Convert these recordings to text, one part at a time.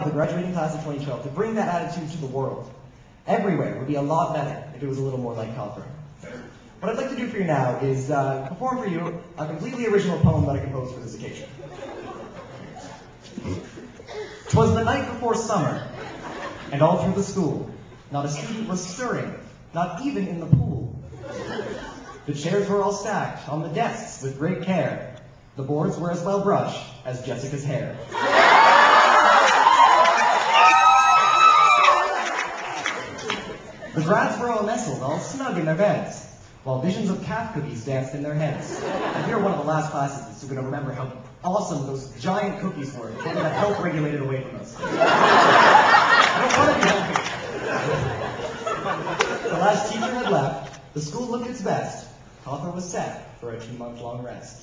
the graduating class of 2012 to bring that attitude to the world. Everywhere would be a lot better if it was a little more like Cawthra. What I'd like to do for you now is perform for you a completely original poem that I composed for this occasion. 'Twas the night before summer, and all through the school, not a student was stirring, not even in the pool. The chairs were all stacked on the desks with great care. The boards were as well brushed as Jessica's hair. The grads were all nestled, all snug in their beds, while visions of calf cookies danced in their heads. And you're one of the last classes that's going to remember how awesome those giant cookies were before they got health regulated away from us. I don't want to be healthy. The last teacher had left, the school looked its best. Cawthra was set for a 2-month-long rest.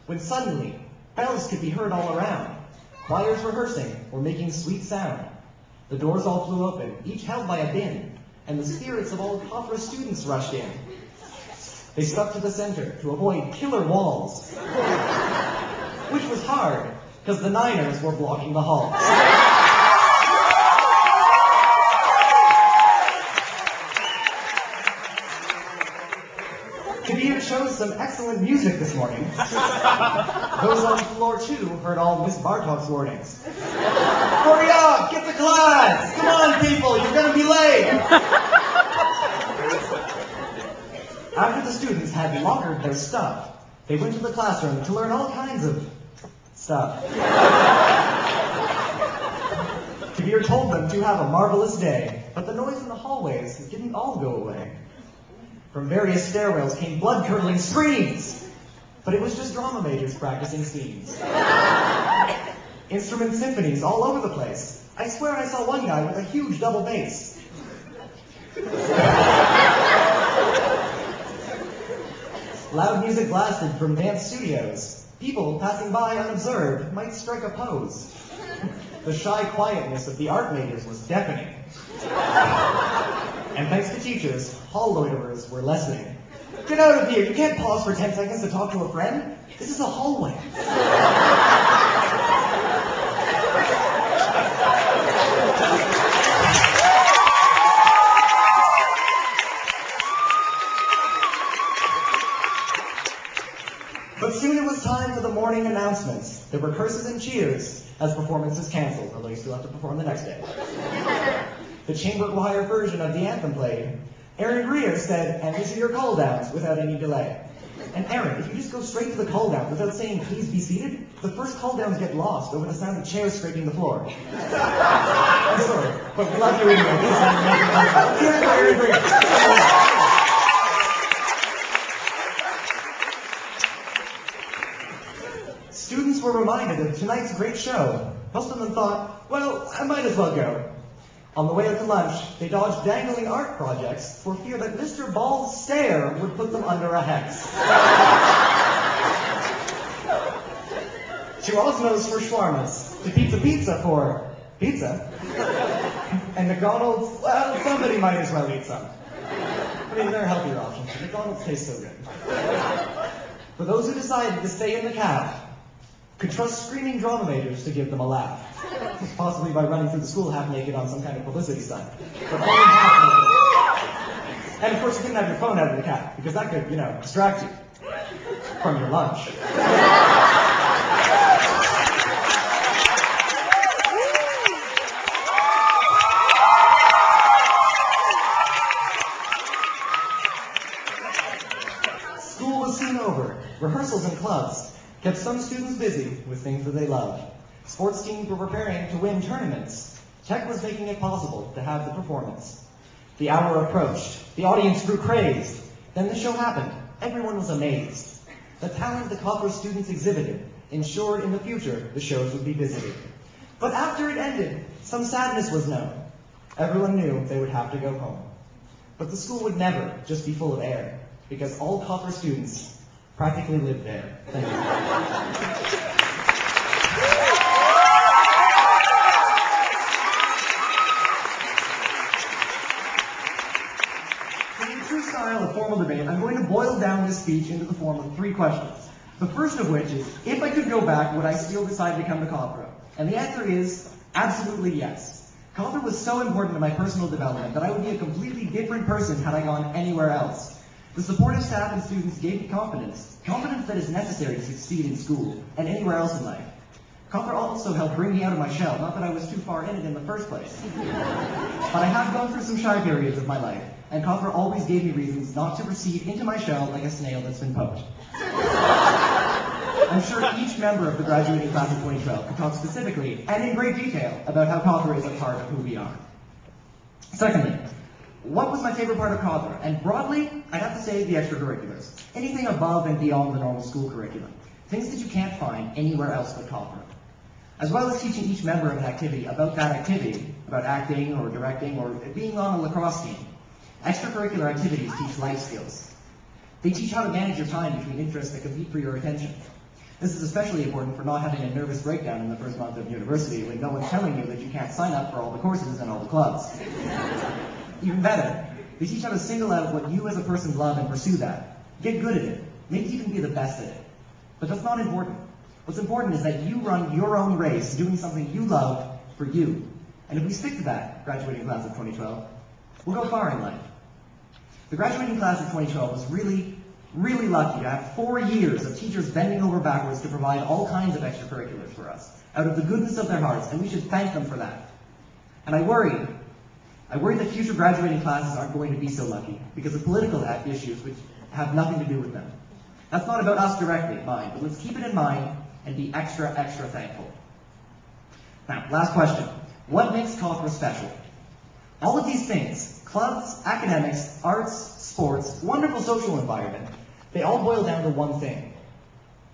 When suddenly, bells could be heard all around. Choirs rehearsing or making sweet sound. The doors all flew open, each held by a bin, and the spirits of all Cawthra students rushed in. They stuck to the center to avoid killer walls, which was hard, because the Niners were blocking the halls. Kabir chose some excellent music this morning. Those on floor 2 heard all Miss Bartok's warnings. Hurry up! Get to class! Come on, people! You're going to be late! After the students had lockered their stuff, they went to the classroom to learn all kinds of stuff. Kabir told them to have a marvelous day, but the noise in the hallways didn't all go away. From various stairwells came blood-curdling screams, but it was just drama majors practicing scenes. Instrument symphonies all over the place. I swear I saw one guy with a huge double bass. Loud music blasted from dance studios. People passing by unobserved might strike a pose. The shy quietness of the art majors was deafening. And thanks to teachers, hall loiterers were lessening. Get out of here! You can't pause for 10 seconds to talk to a friend. This is a hallway. But soon it was time for the morning announcements. There were curses and cheers as performances canceled, although you still have to perform the next day. The chamber choir version of the anthem played. Aaron Greer said, "And these are your call downs," without any delay. And Aaron, if you just go straight to the call down without saying, "Please be seated," the first call downs get lost over the sound of chairs scraping the floor. I'm sorry, but we love you anyway. Here's Aaron Greer. Students were reminded of tonight's great show. Most of them thought, well, I might as well go. On the way out to lunch, they dodged dangling art projects for fear that Mr. Ball's stare would put them under a hex. To Osmos for shawarmas, to Pizza for pizza, and McDonald's, well, somebody might as well eat some. I mean, there are healthier options. McDonald's tastes so good. For those who decided to stay in the cab, could trust screaming drama majors to give them a laugh. Possibly by running through the school half naked on some kind of publicity stunt. But only half naked. And of course you couldn't have your phone out of the cab, because that could, distract you from your lunch. School was soon over. Rehearsals and clubs kept some students busy with things that they love. Sports teams were preparing to win tournaments. Tech was making it possible to have the performance. The hour approached. The audience grew crazed. Then the show happened. Everyone was amazed. The talent the Cawthra students exhibited ensured in the future the shows would be visited. But after it ended, some sadness was known. Everyone knew they would have to go home. But the school would never just be full of air, because all Cawthra students practically lived there. Thank you. In true style of formal debate, I'm going to boil down this speech into the form of 3 questions. The first of which is, if I could go back, would I still decide to come to Cawthra? And the answer is, Absolutely yes. Cawthra was so important to my personal development that I would be a completely different person had I gone anywhere else. The supportive staff and students gave me confidence that is necessary to succeed in school and anywhere else in life. Cawthra also helped bring me out of my shell, not that I was too far in it in the first place. But I have gone through some shy periods of my life, and Cawthra always gave me reasons not to recede into my shell like a snail that's been poked. I'm sure each member of the graduating class of 2012 can talk specifically and in great detail about how Cawthra is a part of who we are. Secondly, what was my favorite part of Cawthra? And broadly, I'd have to say the extracurriculars. Anything above and beyond the normal school curriculum. Things that you can't find anywhere else but Cawthra. As well as teaching each member of an activity about that activity, about acting or directing or being on a lacrosse team. Extracurricular activities teach life skills. They teach how to manage your time between interests that compete for your attention. This is especially important for not having a nervous breakdown in the first month of university when no one's telling you that you can't sign up for all the courses and all the clubs. Even better, they teach how to single out what you as a person love and pursue that. Get good at it. Maybe even be the best at it. But that's not important. What's important is that you run your own race doing something you love for you. And if we stick to that, graduating class of 2012, we'll go far in life. The graduating class of 2012 was really lucky to have 4 years of teachers bending over backwards to provide all kinds of extracurriculars for us, out of the goodness of their hearts, and we should thank them for that. And I worry that future graduating classes aren't going to be so lucky, because of political issues which have nothing to do with them. That's not about us directly, mind, but let's keep it in mind and be extra thankful. Now, last question. What makes Cawthra special? All of these things, clubs, academics, arts, sports, wonderful social environment, they all boil down to one thing: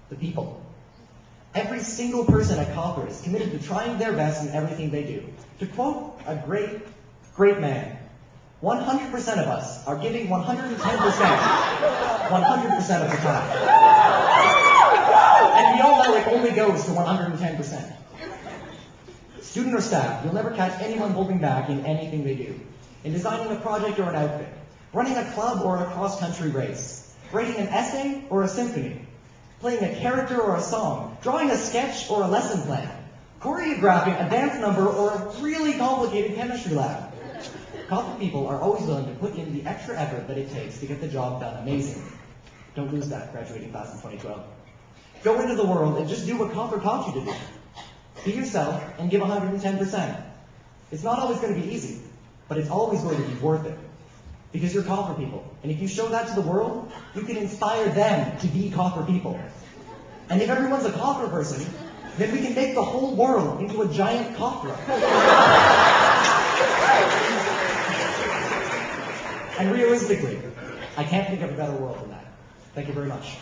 the people. Every single person at Cawthra is committed to trying their best in everything they do. To quote a great man, 100% of us are giving 110% 100% of the time. And we all know it only goes to 110%. Student or staff, you'll never catch anyone holding back in anything they do. In designing a project or an outfit, running a club or a cross-country race, writing an essay or a symphony, playing a character or a song, drawing a sketch or a lesson plan, choreographing a dance number or a really complicated chemistry lab. Cawthra people are always willing to put in the extra effort that it takes to get the job done amazingly. Don't lose that, graduating class in 2012. Go into the world and just do what Cawthra taught you to do. Be yourself and give 110%. It's not always going to be easy, but it's always going to be worth it. Because you're Cawthra people. And if you show that to the world, you can inspire them to be Cawthra people. And if everyone's a Cawthra person, then we can make the whole world into a giant Cawthra. And realistically, I can't think of a better world than that. Thank you very much.